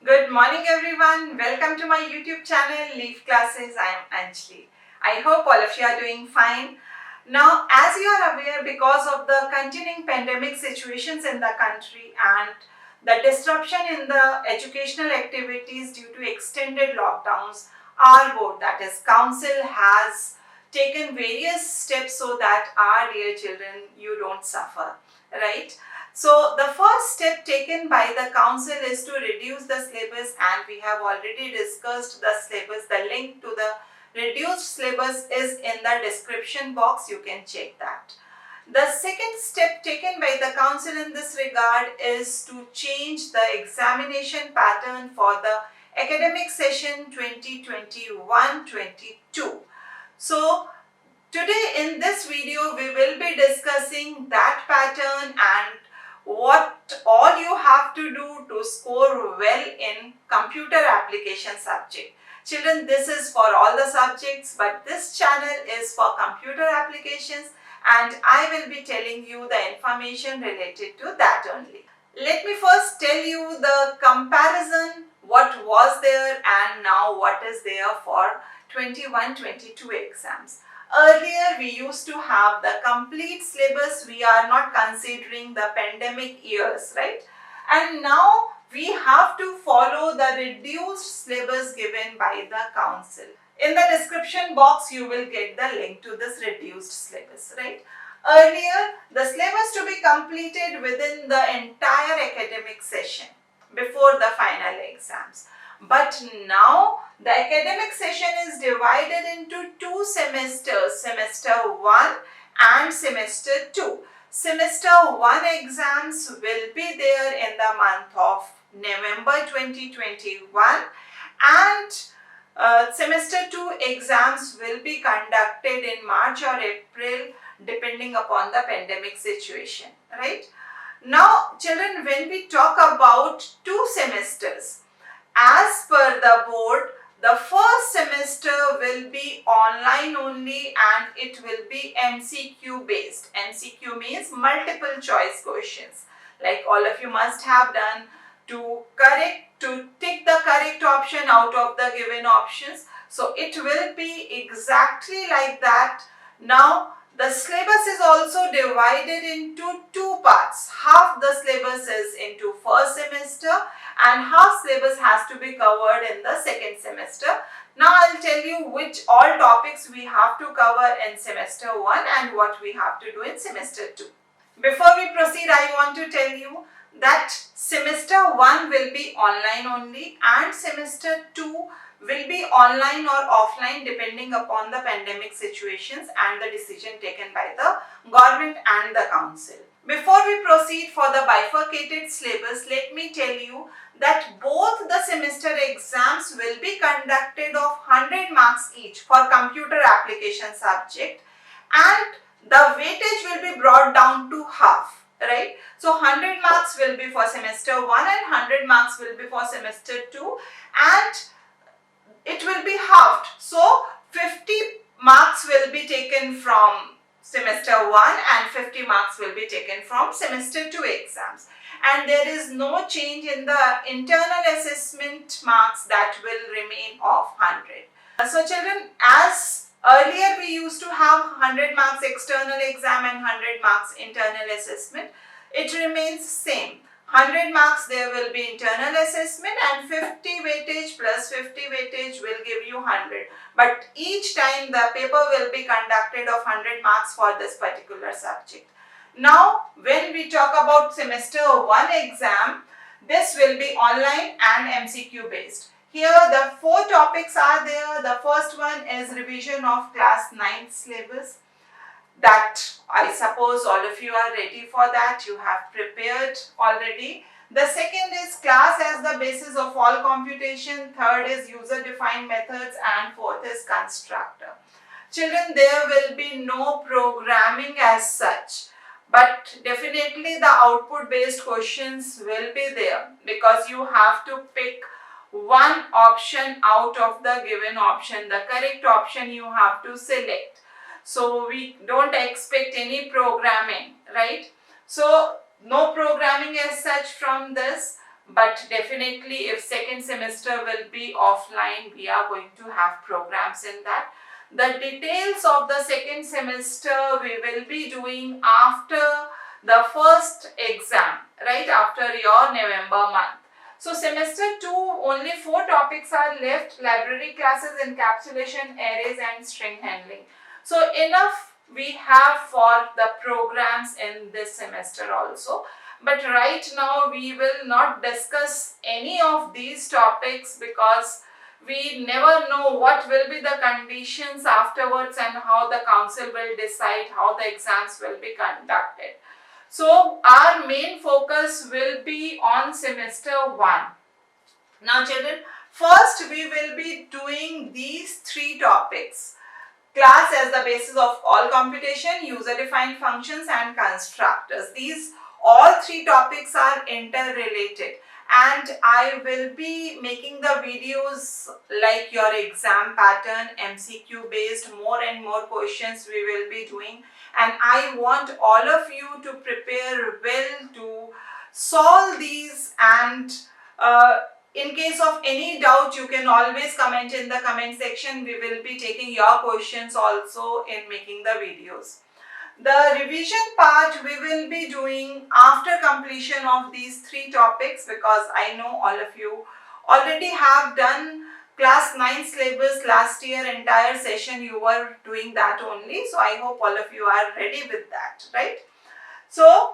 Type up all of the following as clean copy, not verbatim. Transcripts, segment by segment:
Good morning everyone. Welcome to my YouTube channel Leaf Classes. I am Anjali. I hope all of you are doing fine. Now, as you are aware, because of the continuing pandemic situations in the country and the disruption in the educational activities due to extended lockdowns, our board, that is council, has taken various steps so that our dear children, you don't suffer, right? So the first step taken by the council is to reduce the syllabus, and we have already discussed the syllabus. The link to the reduced syllabus is in the description box. You can check that. The second step taken by the council in this regard is to change the examination pattern for the academic session 2021-22. So today in this video we will be discussing that pattern and what all you have to do to score well in computer application subject. Children, this is for all the subjects, but this channel is for computer applications and I will be telling you the information related to that only. Let me first tell you the comparison, what was there and now what is there for 21-22 exams. Earlier we used to have the complete syllabus. We are not considering the pandemic years, right? And now we have to follow the reduced syllabus given by the council. In the description box you will get the link to this reduced syllabus, right? Earlier the syllabus to be completed within the entire academic session before the final exams. But now the academic session is divided into two semesters, semester 1 and semester 2. Semester 1 exams will be there in the month of November 2021 and semester 2 exams will be conducted in March or April depending upon the pandemic situation, right? Now children, when we talk about 2 semesters, as per the board, the first semester will be online only and it will be MCQ based. MCQ means multiple choice questions. Like all of you must have done to tick the correct option out of the given options. So it will be exactly like that. Now the syllabus is also divided into two parts. Half the syllabus is into first semester and half syllabus has to be covered in the second semester. Now I'll tell you which all topics we have to cover in semester 1 and what we have to do in semester 2. Before we proceed, I want to tell you that semester 1 will be online only and semester 2 will be online or offline depending upon the pandemic situations and the decision taken by the government and the council. Before we proceed for the bifurcated syllabus, let me tell you that both the semester exams will be conducted of 100 marks each for computer application subject and the weightage will be brought down to half, right? So 100 marks will be for semester 1 and 100 marks will be for semester 2 and it will be halved. So 50 marks will be taken from semester 1 and 50 marks will be taken from semester 2 exams. And there is no change in the internal assessment marks that will remain of 100. So children, as earlier we used to have 100 marks external exam and 100 marks internal assessment, it remains same. 100 marks there will be internal assessment and 50 weightage plus 50 weightage will give you 100. But each time the paper will be conducted of 100 marks for this particular subject. Now when we talk about semester 1 exam, this will be online and MCQ based. Here the 4 topics are there. The first one is revision of class 9 syllabus. That I suppose all of you are ready for that. You have prepared already. The second is class as the basis of all computation. Third is user defined methods and fourth is constructor. Children, there will be no programming as such. But definitely the output based questions will be there because you have to pick one option out of the given option. The correct option you have to select. So we don't expect any programming, right? So no programming as such from this, but definitely if second semester will be offline, we are going to have programs in that. The details of the second semester we will be doing after the first exam, right after your November month. So semester 2, only 4 topics are left: library classes, encapsulation, arrays and string handling. So enough we have for the programs in this semester also. But right now we will not discuss any of these topics because we never know what will be the conditions afterwards and how the council will decide how the exams will be conducted. So our main focus will be on semester 1. Now children, first we will be doing these 3 topics: class as the basis of all computation, user defined functions and constructors. These all 3 topics are interrelated, and I will be making the videos like your exam pattern, MCQ based, more and more questions we will be doing, and I want all of you to prepare well to solve these. And in case of any doubt, you can always comment in the comment section. We will be taking your questions also in making the videos. The revision part we will be doing after completion of these 3 topics, because I know all of you already have done class 9 syllabus last year. Entire session you were doing that only. So I hope all of you are ready with that, right? So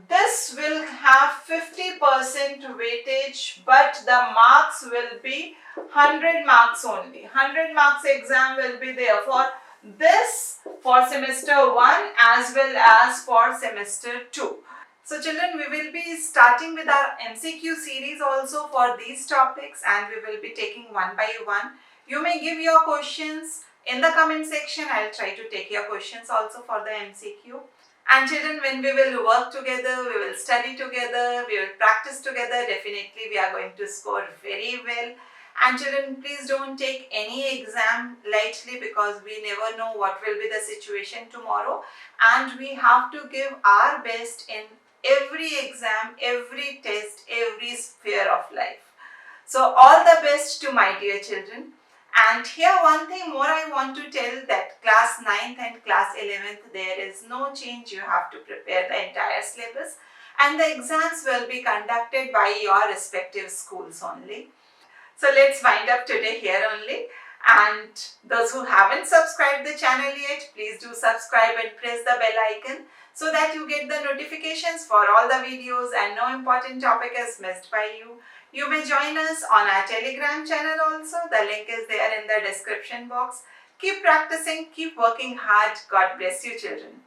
this will have 50% weightage, but the marks will be 100 marks only. 100 marks exam will be there for this, for semester 1 as well as for semester 2. So children, we will be starting with our MCQ series also for these topics, and we will be taking one by one. You may give your questions in the comment section. I'll try to take your questions also for the MCQ. And children, when we will work together, we will study together, we will practice together, definitely we are going to score very well. And children, please don't take any exam lightly, because we never know what will be the situation tomorrow, and we have to give our best in every exam, every test, every sphere of life. So all the best to my dear children. And here one thing more I want to tell, that class 9th and class 11th, there is no change. You have to prepare the entire syllabus, and the exams will be conducted by your respective schools only. So let's wind up today here only. And those who haven't subscribed the channel yet, please do subscribe and press the bell icon so that you get the notifications for all the videos and no important topic is missed by you. You may join us on our Telegram channel also. The link is there in the description box. Keep practicing, keep working hard. God bless you children.